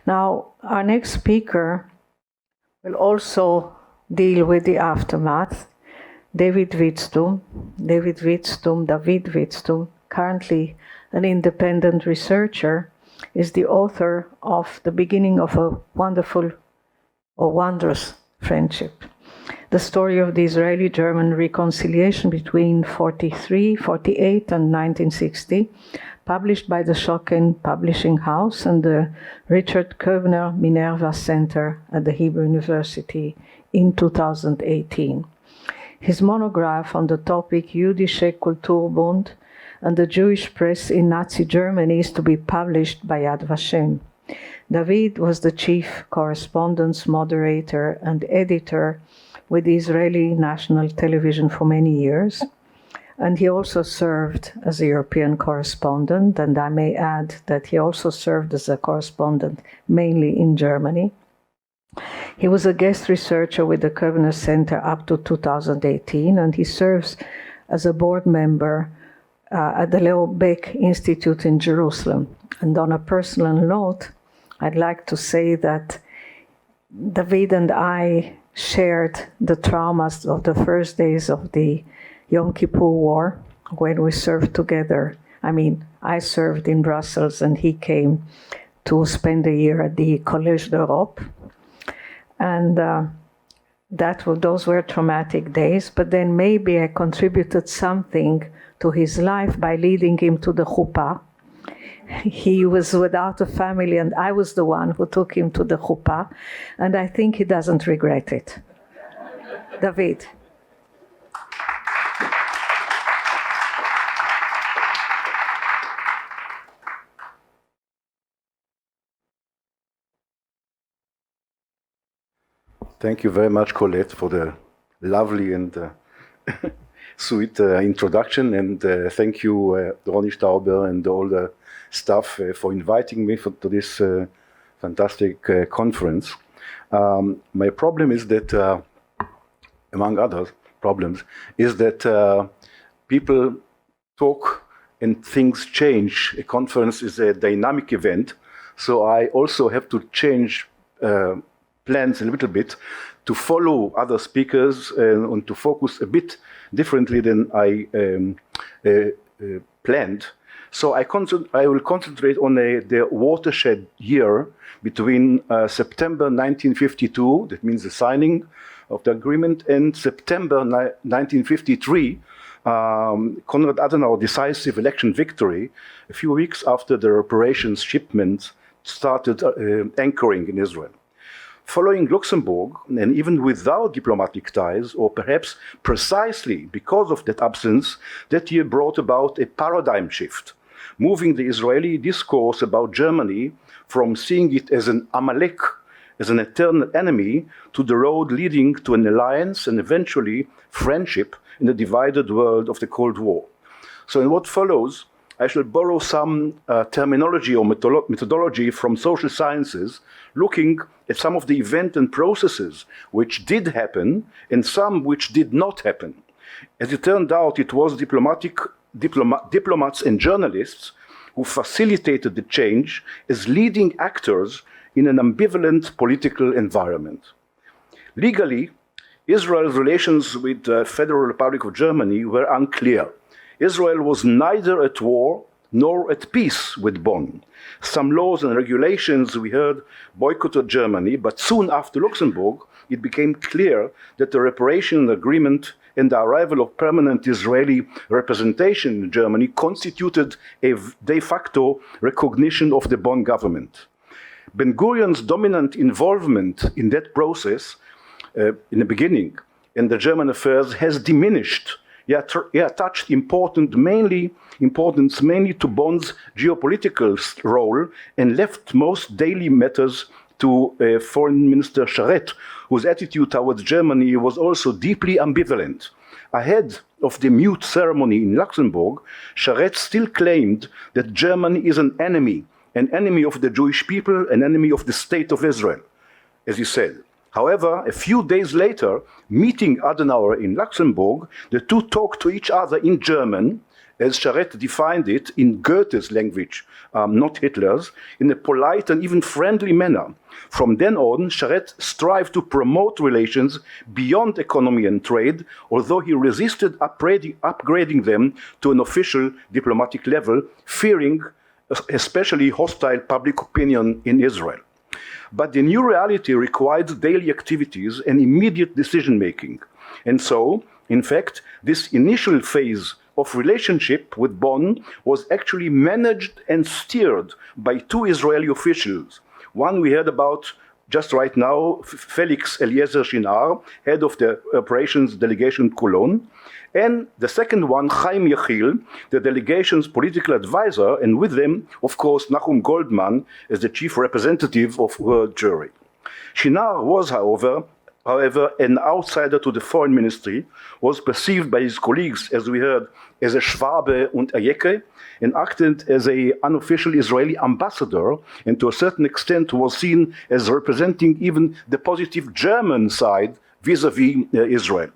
Now, our next speaker will also deal with the aftermath. David Witzthum, currently an independent researcher, is the author of The Beginning of a Wonderful or Wondrous Friendship, the story of the Israeli-German reconciliation between 48 and 1960, published by the Schocken Publishing House and the Richard Koebner Minerva Center at the Hebrew University in 2018. His monograph on the topic Jüdische Kulturbund and the Jewish press in Nazi Germany is to be published by Yad Vashem. David was the chief correspondence, moderator, and editor with the Israeli National Television for many years, and he also served as a European correspondent, and I may add that he also served as a correspondent mainly in Germany. He was a guest researcher with the Koebner Center up to 2018, and he serves as a board member at the Leo Baeck Institute in Jerusalem. And on a personal note, I'd like to say that David and I shared the traumas of the first days of the Yom Kippur War when we served together. I mean, I served in Brussels and he came to spend a year at the Collège d'Europe. And those were traumatic days, but then maybe I contributed something to his life by leading him to the chuppah. He was without a family, and I was the one who took him to the chuppah, and I think he doesn't regret it. David. Thank you very much, Colette, for the lovely and sweet introduction, and thank you, Ronny Stauber and all the staff for inviting me to this fantastic conference. My problem is that, among other problems, is that people talk and things change. A conference is a dynamic event, so I also have to change plans a little bit to follow other speakers and to focus a bit differently than I planned. So I will concentrate on the watershed year between September 1952, that means the signing of the agreement, and September 1953, Konrad Adenauer's decisive election victory, a few weeks after the reparations shipment started anchoring in Israel. Following Luxembourg, and even without diplomatic ties, or perhaps precisely because of that absence, that year brought about a paradigm shift, moving the Israeli discourse about Germany from seeing it as an Amalek, as an eternal enemy, to the road leading to an alliance and eventually friendship in the divided world of the Cold War. So in what follows, I shall borrow some terminology or methodology from social sciences, looking at some of the events and processes which did happen and some which did not happen. As it turned out, it was diplomats and journalists who facilitated the change as leading actors in an ambivalent political environment. Legally, Israel's relations with the Federal Republic of Germany were unclear. Israel was neither at war nor at peace with Bonn. Some laws and regulations, we heard, boycotted Germany, but soon after Luxembourg, it became clear that the reparation agreement and the arrival of permanent Israeli representation in Germany constituted a de facto recognition of the Bonn government. Ben-Gurion's dominant involvement in that process in the beginning in the German affairs has diminished. He attached importance mainly to Bonn's geopolitical role and left most daily matters to Foreign Minister Charette, whose attitude towards Germany was also deeply ambivalent. Ahead of the mute ceremony in Luxembourg, Charette still claimed that Germany is an enemy of the Jewish people, an enemy of the state of Israel, as he said. However, a few days later, meeting Adenauer in Luxembourg, the two talked to each other in German, as Charette defined it in Goethe's language, not Hitler's, in a polite and even friendly manner. From then on, Charette strived to promote relations beyond economy and trade, although he resisted upgrading them to an official diplomatic level, fearing especially hostile public opinion in Israel. But the new reality required daily activities and immediate decision-making. And so, in fact, this initial phase of relationship with Bonn was actually managed and steered by two Israeli officials. One we heard about just right now, Felix Eliezer Shinar, head of the operations delegation Cologne, and the second one, Chaim Yechiel, the delegation's political advisor, and with them, of course, Nachum Goldman as the chief representative of World Jewry. Shinar was, however, an outsider to the foreign ministry, was perceived by his colleagues, as we heard, as a Schwabe und a Jecke, and acted as an unofficial Israeli ambassador, and to a certain extent was seen as representing even the positive German side vis-à-vis Israel.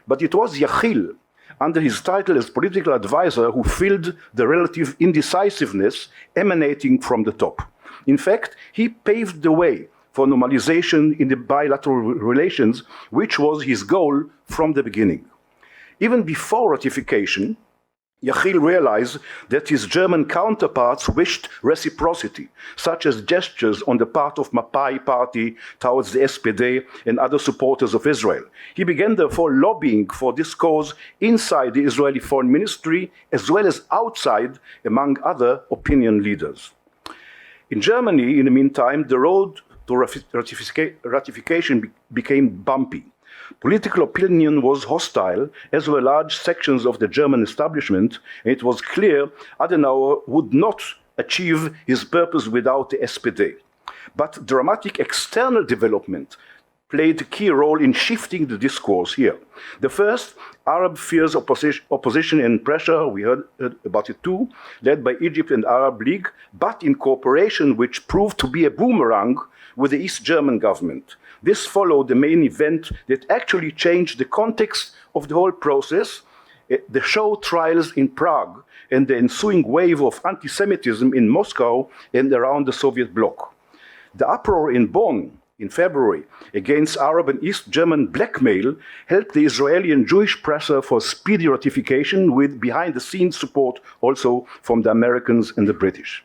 But it was Yechiel, under his title as political advisor, who filled the relative indecisiveness emanating from the top. In fact, he paved the way for normalization in the bilateral relations, which was his goal from the beginning. Even before ratification, Yechiel realized that his German counterparts wished reciprocity, such as gestures on the part of Mapai party towards the SPD and other supporters of Israel. He began therefore lobbying for this cause inside the Israeli foreign ministry as well as outside, among other opinion leaders. In Germany, in the meantime, the road to ratification became bumpy. Political opinion was hostile, as were large sections of the German establishment, and it was clear Adenauer would not achieve his purpose without the SPD. But dramatic external development played a key role in shifting the discourse here. The first, Arab fears opposition and pressure, we heard about it too, led by Egypt and Arab League, but in cooperation which proved to be a boomerang with the East German government. This followed the main event that actually changed the context of the whole process, the show trials in Prague and the ensuing wave of anti-Semitism in Moscow and around the Soviet bloc. The uproar in Bonn in February against Arab and East German blackmail helped the Israeli and Jewish pressure for speedy ratification, with behind-the-scenes support also from the Americans and the British.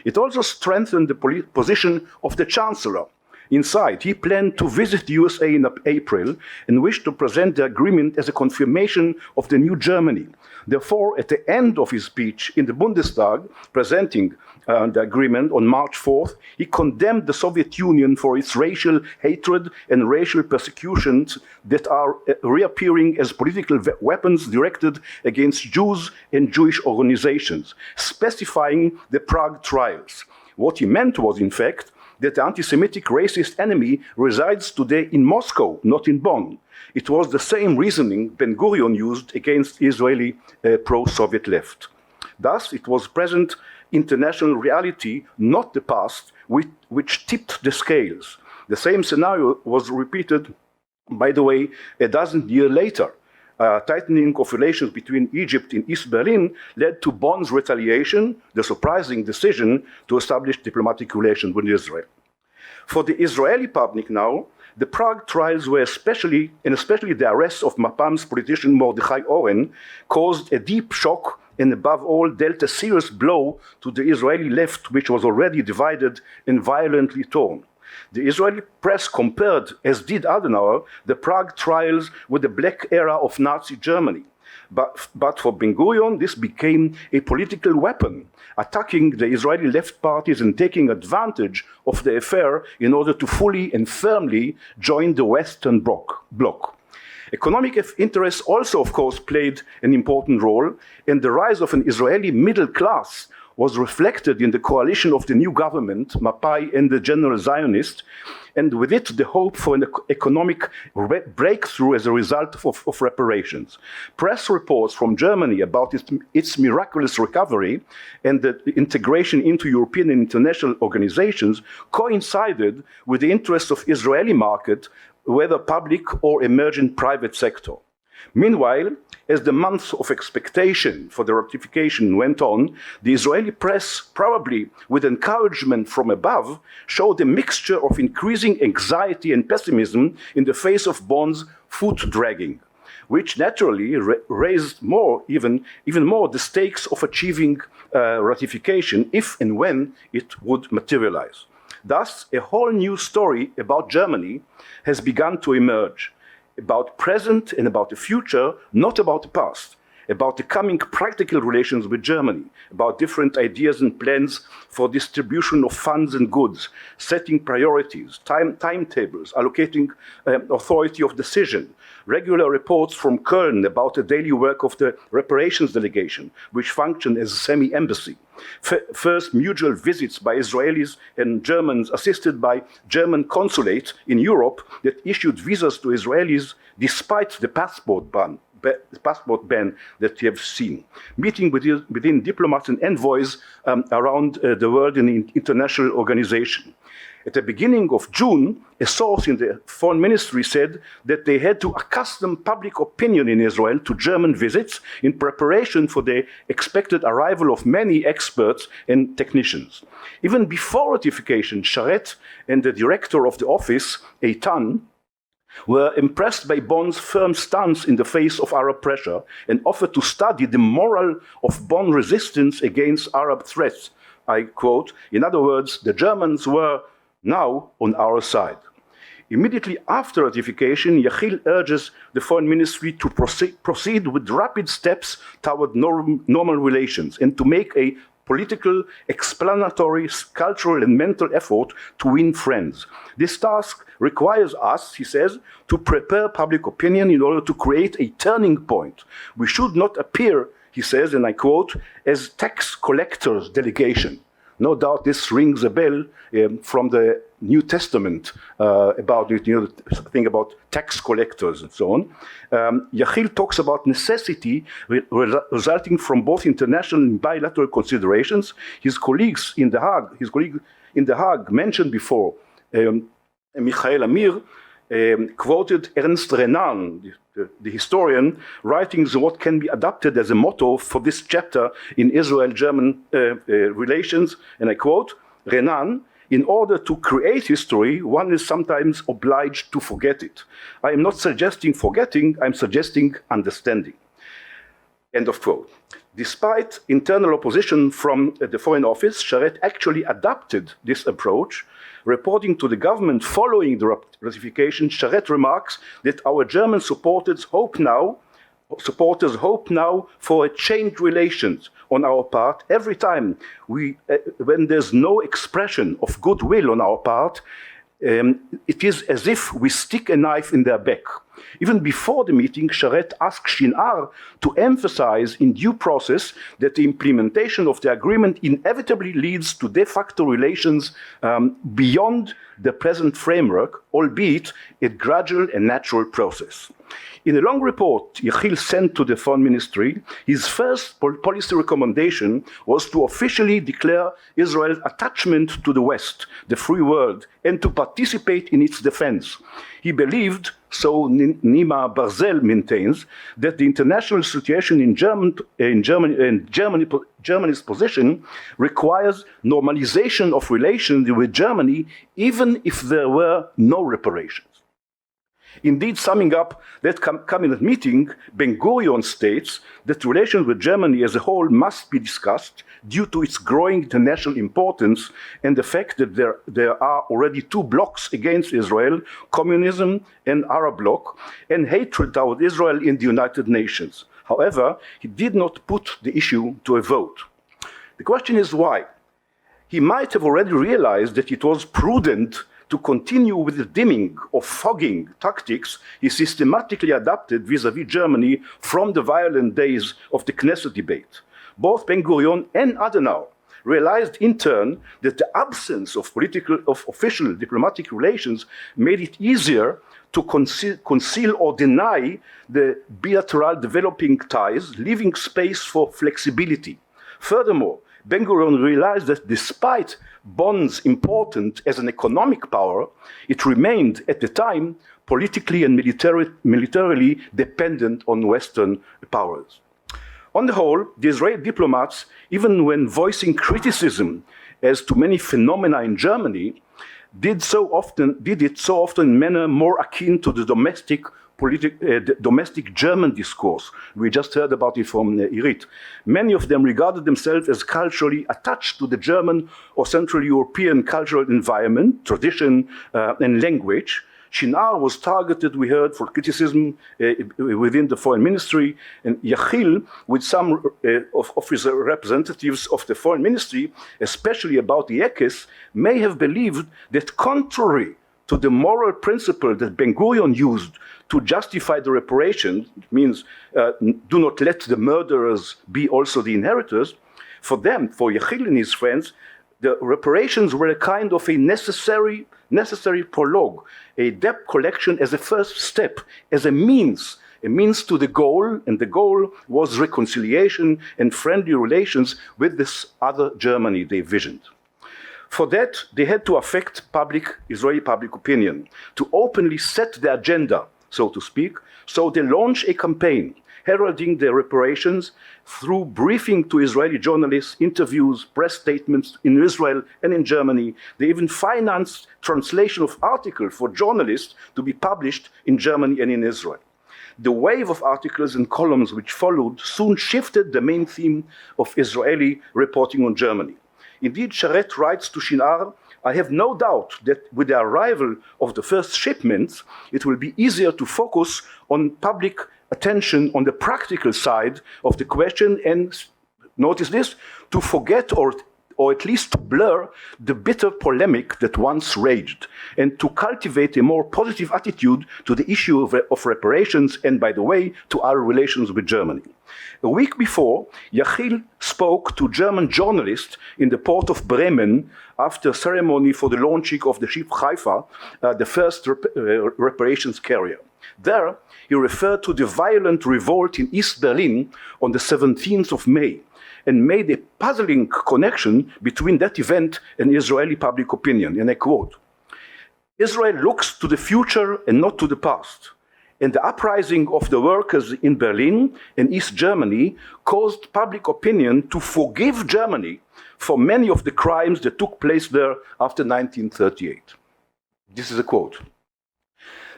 It also strengthened the position of the Chancellor. Inside, he planned to visit the USA in April and wished to present the agreement as a confirmation of the new Germany. Therefore, at the end of his speech in the Bundestag, presenting the agreement on March 4th, he condemned the Soviet Union for its racial hatred and racial persecutions that are reappearing as political weapons directed against Jews and Jewish organizations, specifying the Prague trials. What he meant was, in fact, that the anti-Semitic racist enemy resides today in Moscow, not in Bonn. It was the same reasoning Ben-Gurion used against Israeli pro-Soviet left. Thus, it was present international reality, not the past, which tipped the scales. The same scenario was repeated, by the way, a dozen years later. Tightening of relations between Egypt and East Berlin led to Bonn's retaliation, the surprising decision to establish diplomatic relations with Israel. For the Israeli public now, the Prague trials were especially the arrest of Mapam's politician Mordechai Oren, caused a deep shock and above all dealt a serious blow to the Israeli left, which was already divided and violently torn. The Israeli press compared, as did Adenauer, the Prague trials with the black era of Nazi Germany. But for Ben-Gurion, this became a political weapon, attacking the Israeli left parties and taking advantage of the affair in order to fully and firmly join the Western bloc. Economic interests also, of course, played an important role, and the rise of an Israeli middle class was reflected in the coalition of the new government, Mapai and the General Zionist, and with it the hope for an economic breakthrough as a result of reparations. Press reports from Germany about its miraculous recovery and the integration into European and international organizations coincided with the interests of Israeli market, whether public or emerging private sector. Meanwhile, as the months of expectation for the ratification went on, the Israeli press, probably with encouragement from above, showed a mixture of increasing anxiety and pessimism in the face of Bonn's foot-dragging, which naturally raised even more the stakes of achieving ratification if and when it would materialize. Thus, a whole new story about Germany has begun to emerge, about present and about the future, not about the past, about the coming practical relations with Germany, about different ideas and plans for distribution of funds and goods, setting priorities, timetables, allocating authority of decision, regular reports from Köln about the daily work of the reparations delegation, which functioned as a semi-embassy. First mutual visits by Israelis and Germans, assisted by German consulates in Europe that issued visas to Israelis despite the passport ban that you have seen. Meeting within diplomats and envoys around the world in international organization. At the beginning of June, a source in the foreign ministry said that they had to accustom public opinion in Israel to German visits in preparation for the expected arrival of many experts and technicians. Even before ratification, Sharet and the director of the office, Eitan, were impressed by Bonn's firm stance in the face of Arab pressure and offered to study the moral of Bonn resistance against Arab threats. I quote, in other words, the Germans were now on our side. Immediately after ratification, Yechiel urges the foreign ministry to proceed with rapid steps toward normal relations and to make a political, explanatory, cultural, and mental effort to win friends. This task requires us, he says, to prepare public opinion in order to create a turning point. We should not appear, he says, and I quote, as tax collectors' delegation. No doubt this rings a bell from the New Testament about it, the thing about tax collectors and so on. Yechiel talks about necessity resulting from both international and bilateral considerations. His colleague in The Hague mentioned before, Michael Amir, quoted Ernst Renan, the historian, writing what can be adopted as a motto for this chapter in Israel-German relations, and I quote, Renan, in order to create history, one is sometimes obliged to forget it. I am not suggesting forgetting, I'm suggesting understanding. End of quote. Despite internal opposition from the Foreign Office, Sharet actually adopted this approach. Reporting to the government following the ratification, Sharet remarks that our German supporters hope now for a changed relations on our part. Every time when there's no expression of goodwill on our part, it is as if we stick a knife in their back. Even before the meeting, Sharet asked Shin'ar to emphasize in due process that the implementation of the agreement inevitably leads to de facto relations beyond the present framework, albeit a gradual and natural process. In a long report Yechiel sent to the Foreign Ministry, his first policy recommendation was to officially declare Israel's attachment to the West, the free world, and to participate in its defense. He believed, so Nima Barzel maintains, that the international situation in Germany's position requires normalization of relations with Germany, even if there were no reparations. Indeed, summing up that cabinet meeting, Ben-Gurion states that relations with Germany as a whole must be discussed due to its growing international importance and the fact that there are already two blocs against Israel, communism and Arab bloc, and hatred toward Israel in the United Nations. However, he did not put the issue to a vote. The question is why? He might have already realized that it was prudent to continue with the dimming or fogging tactics he systematically adopted vis-à-vis Germany from the violent days of the Knesset debate. Both Ben-Gurion and Adenauer realized in turn that the absence of official diplomatic relations made it easier to conceal or deny the bilateral developing ties, leaving space for flexibility. Furthermore, Ben-Gurion realized that despite bonds important as an economic power, it remained at the time politically and militarily dependent on Western powers. On the whole, the Israeli diplomats, even when voicing criticism as to many phenomena in Germany, did it so often in a manner more akin to the domestic German discourse. We just heard about it from Irit. Many of them regarded themselves as culturally attached to the German or Central European cultural environment, tradition, and language. Shinar was targeted, we heard, for criticism within the foreign ministry, and Yachil, with some of his representatives of the foreign ministry, especially about the Ekes, may have believed that contrary to the moral principle that Ben-Gurion used to justify the reparations, it means do not let the murderers be also the inheritors, for them, for Yachil and his friends, the reparations were a kind of a necessary prologue, a debt collection as a first step, as a means to the goal, and the goal was reconciliation and friendly relations with this other Germany they visioned. For that, they had to affect Israeli public opinion, to openly set the agenda, so to speak, so they launched a campaign heralding the reparations through briefing to Israeli journalists, interviews, press statements in Israel and in Germany. They even financed translation of articles for journalists to be published in Germany and in Israel. The wave of articles and columns which followed soon shifted the main theme of Israeli reporting on Germany. Indeed, Sharet writes to Shinar, I have no doubt that with the arrival of the first shipments, it will be easier to focus on public attention on the practical side of the question and, notice this, to forget or at least to blur the bitter polemic that once raged, and to cultivate a more positive attitude to the issue of reparations and, by the way, to our relations with Germany. A week before, Yachil spoke to German journalists in the port of Bremen after a ceremony for the launching of the ship Haifa, the first reparations carrier. There, he referred to the violent revolt in East Berlin on the 17th of May, and made a puzzling connection between that event and Israeli public opinion. And I quote, Israel looks to the future and not to the past. And the uprising of the workers in Berlin and East Germany caused public opinion to forgive Germany for many of the crimes that took place there after 1938. This is a quote.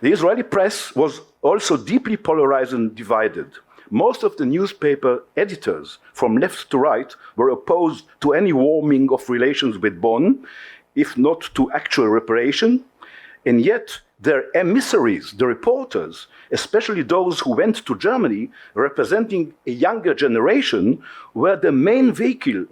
The Israeli press was also deeply polarized and divided. Most of the newspaper editors, from left to right, were opposed to any warming of relations with Bonn, if not to actual reparation, and yet their emissaries, the reporters, especially those who went to Germany, representing a younger generation, were the main vehicle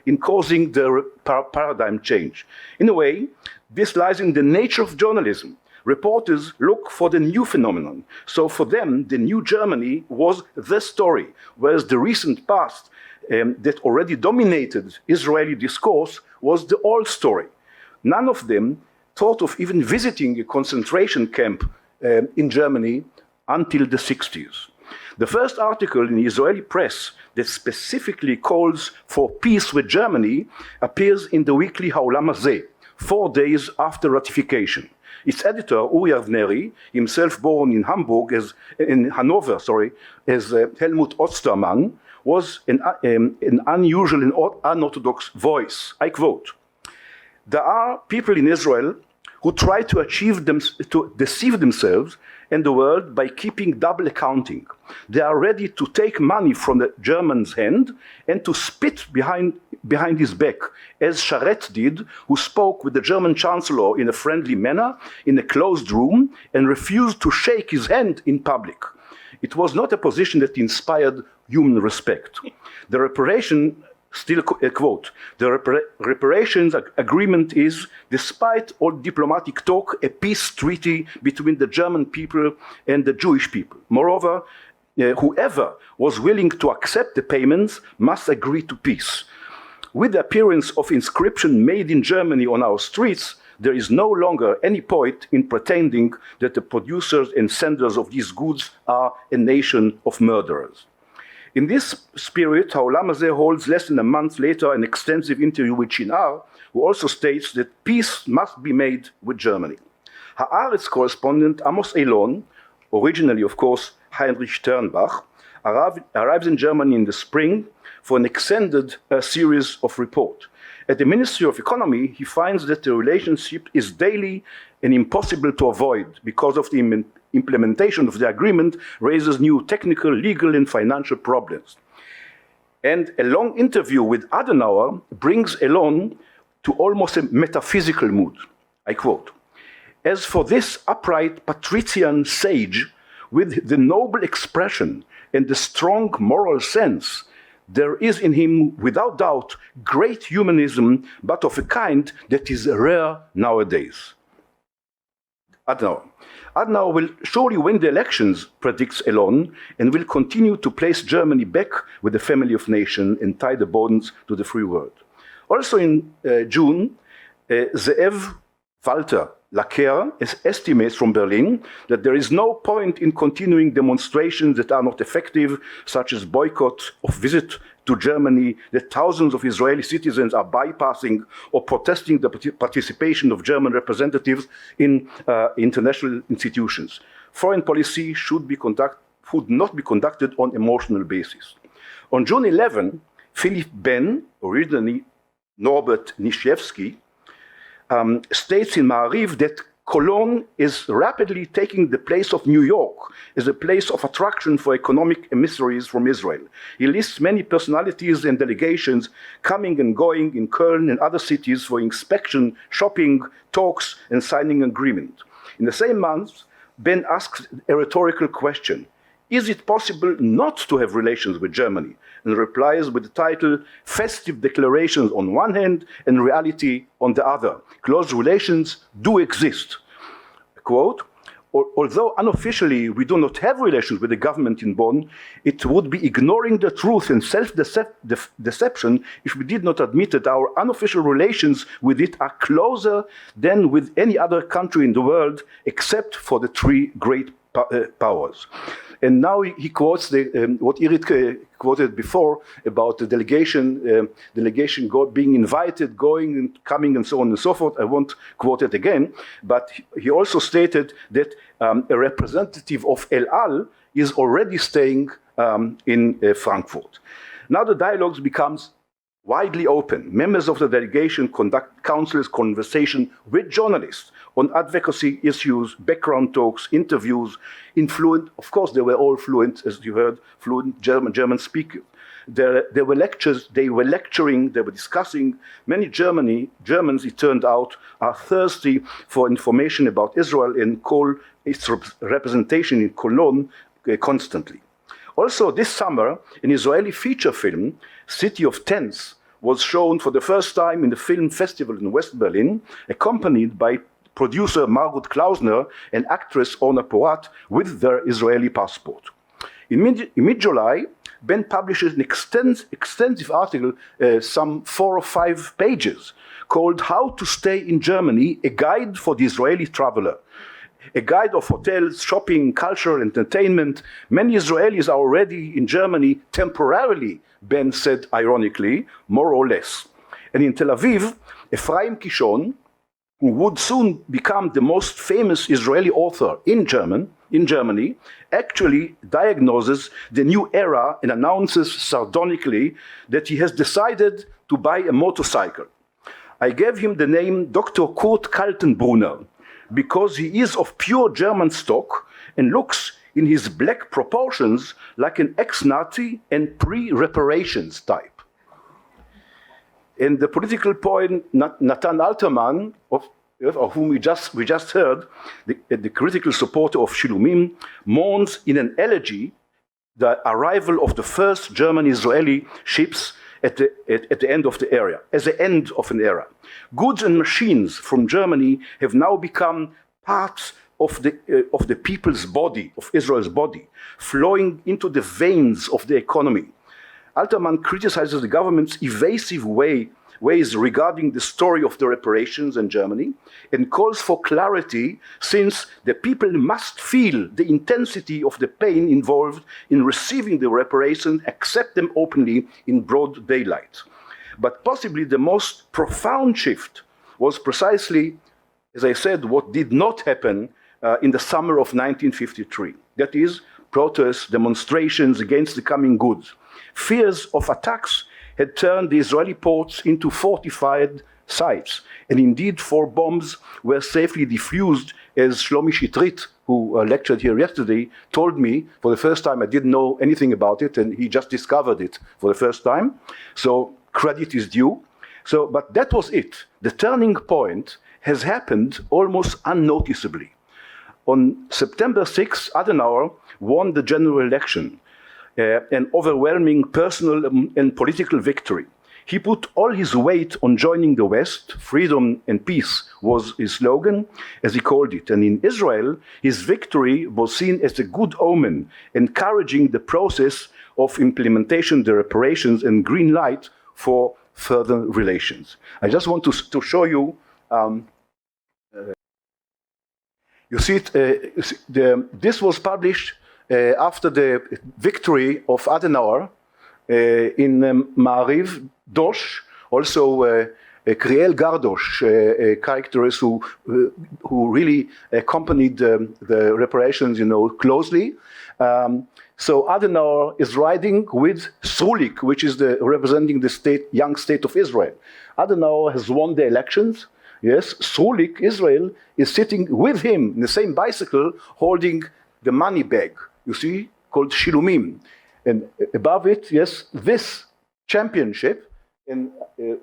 in causing the paradigm change. In a way, this lies in the nature of journalism. Reporters look for the new phenomenon. So for them, the new Germany was the story, whereas the recent past that already dominated Israeli discourse was the old story. None of them thought of even visiting a concentration camp in Germany until the 60s. The first article in the Israeli press that specifically calls for peace with Germany appears in the weekly Ha'olam Hazeh, 4 days after ratification. Its editor, Uri Avneri, himself born in Hanover, as Helmut Ostermann, was an unusual and unorthodox voice. I quote, there are people in Israel who try to deceive themselves and the world by keeping double accounting. They are ready to take money from the German's hand and to spit behind his back, as Sharet did, who spoke with the German chancellor in a friendly manner in a closed room and refused to shake his hand in public. It was not a position that inspired human respect. The reparation, still a quote, the reparations agreement is, despite all diplomatic talk, a peace treaty between the German people and the Jewish people. Moreover, whoever was willing to accept the payments must agree to peace. With the appearance of inscription made in Germany on our streets, there is no longer any point in pretending that the producers and senders of these goods are a nation of murderers. In this spirit, Haolam Hazeh holds less than a month later an extensive interview with Shinar, who also states that peace must be made with Germany. Haaretz correspondent Amos Elon, originally of course Heinrich Sternbach, arrives in Germany in the spring for an extended series of reports. At the Ministry of Economy, he finds that the relationship is daily and impossible to avoid because of the implementation of the agreement raises new technical, legal, and financial problems. And a long interview with Adenauer brings Elon to almost a metaphysical mood. I quote, "As for this upright patrician sage with the noble expression and the strong moral sense, there is in him, without doubt, great humanism, but of a kind that is rare nowadays." Adenauer will surely win the elections, predicts Elon, and will continue to place Germany back with the family of nations and tie the bonds to the free world. Also in June, Zeev Walter Laqueur estimates from Berlin that there is no point in continuing demonstrations that are not effective, such as boycott of visit to Germany, that thousands of Israeli citizens are bypassing or protesting the participation of German representatives in international institutions. Foreign policy should not be conducted on emotional basis. On June 11, Philip Ben, originally Norbert Nischewski, states in Ma'ariv that Cologne is rapidly taking the place of New York as a place of attraction for economic emissaries from Israel. He lists many personalities and delegations coming and going in Köln and other cities for inspection, shopping, talks, and signing agreement. In the same month, Ben asks a rhetorical question: is it possible not to have relations with Germany? And replies with the title, "Festive Declarations on one hand and reality on the other. Close relations do exist." Quote, "Although unofficially we do not have relations with the government in Bonn, it would be ignoring the truth and self-deception if we did not admit that our unofficial relations with it are closer than with any other country in the world except for the three great powers." And now he quotes what Irit quoted before about the delegation being invited, going and coming, and so on and so forth. I won't quote it again, but he also stated that a representative of El Al is already staying in Frankfurt. Now the dialogues becomes widely open. Members of the delegation conduct countless conversation with journalists on advocacy issues, background talks, interviews, of course they were all fluent, as you heard, fluent German speakers. There were lectures, they were lecturing, they were discussing. Many Germans, it turned out, are thirsty for information about Israel and call its representation in Cologne constantly. Also this summer, an Israeli feature film, City of Tents, was shown for the first time in the film festival in West Berlin, accompanied by producer Margot Klausner and actress Orna Porat with their Israeli passport. In mid-July, Ben publishes an extensive article, some 4 or 5 pages, called "How to Stay in Germany, a Guide for the Israeli Traveler." A guide of hotels, shopping, culture, entertainment. Many Israelis are already in Germany temporarily, Ben said ironically, more or less. And in Tel Aviv, Ephraim Kishon, who would soon become the most famous Israeli author in Germany, actually diagnoses the new era and announces sardonically that he has decided to buy a motorcycle. "I gave him the name Dr. Kurt Kaltenbrunner, because he is of pure German stock and looks in his black proportions like an ex-Nazi and pre-reparations type." And the political point, Natan Alterman, of whom we just heard, the critical supporter of Shilumim, mourns in an elegy the arrival of the first German-Israeli ships at the end of the era, as the end of an era. Goods and machines from Germany have now become parts of the people's body, of Israel's body, flowing into the veins of the economy. Alterman criticizes the government's evasive way ways regarding the story of the reparations in Germany and calls for clarity, since the people must feel the intensity of the pain involved in receiving the reparations, accept them openly in broad daylight. But possibly the most profound shift was precisely, as I said, what did not happen in the summer of 1953. That is, protests, demonstrations against the coming goods. Fears of attacks had turned the Israeli ports into fortified sites. And indeed, 4 bombs were safely defused, as Shlomi Shitrit, who lectured here yesterday, told me for the first time. I didn't know anything about it, and he just discovered it for the first time. So credit is due. But that was it. The turning point has happened almost unnoticeably. On September 6, Adenauer won the general election, an overwhelming personal and political victory. He put all his weight on joining the West. Freedom and peace was his slogan, as he called it. And in Israel, his victory was seen as a good omen, encouraging the process of implementation, the reparations, and green light for further relations. I just want to show you. You see it. This was published after the victory of Adenauer in Ma'ariv. Dosh, also Kriel Gardosh, a characterist who really accompanied the reparations, closely. So Adenauer is riding with Srulik, which is representing the young state of Israel. Adenauer has won the elections. Yes, Srulik, Israel, is sitting with him in the same bicycle, holding the money bag, you see, called Shilumim. And above it, yes, this championship, and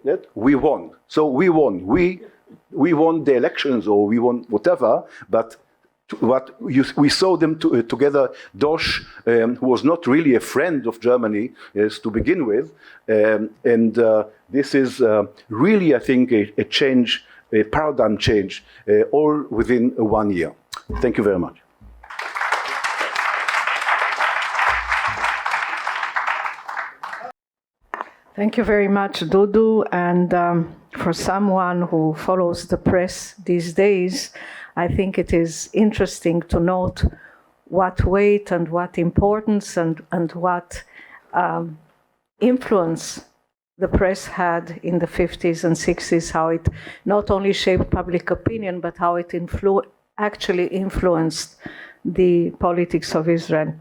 that we won. So we won. We won the elections, or we won whatever, but we saw them together. Dosh, who was not really a friend of Germany, yes, to begin with, and this is really, I think, a change, a paradigm change, all within 1 year. Thank you very much. Thank you very much, Dudu. And for someone who follows the press these days, I think it is interesting to note what weight and what importance and what influence the press had in the 50s and 60s, how it not only shaped public opinion, but how it actually influenced the politics of Israel.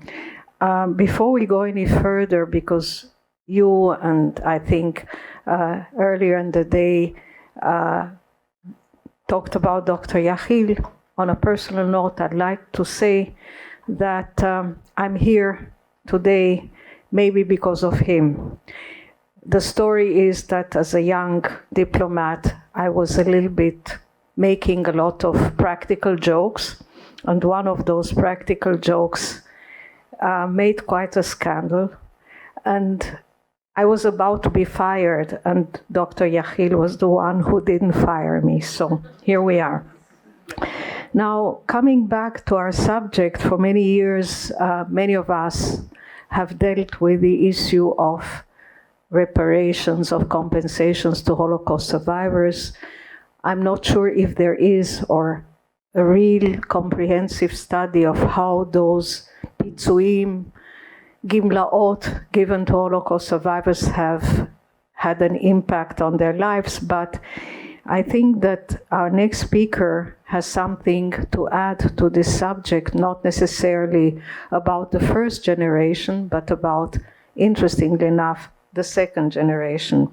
Before we go any further, because you and I think earlier in the day talked about Dr. Yachiel. On a personal note, I'd like to say that I'm here today maybe because of him. The story is that as a young diplomat, I was a little bit making a lot of practical jokes, and one of those practical jokes made quite a scandal. And I was about to be fired, and Dr. Yachiel was the one who didn't fire me. So here we are. Now, coming back to our subject, for many years, many of us have dealt with the issue of reparations, of compensations to Holocaust survivors. I'm not sure if there is or a real comprehensive study of how those pitzuim, gimlaot given to Holocaust survivors have had an impact on their lives, but I think that our next speaker has something to add to this subject, not necessarily about the first generation, but about, interestingly enough, the second generation.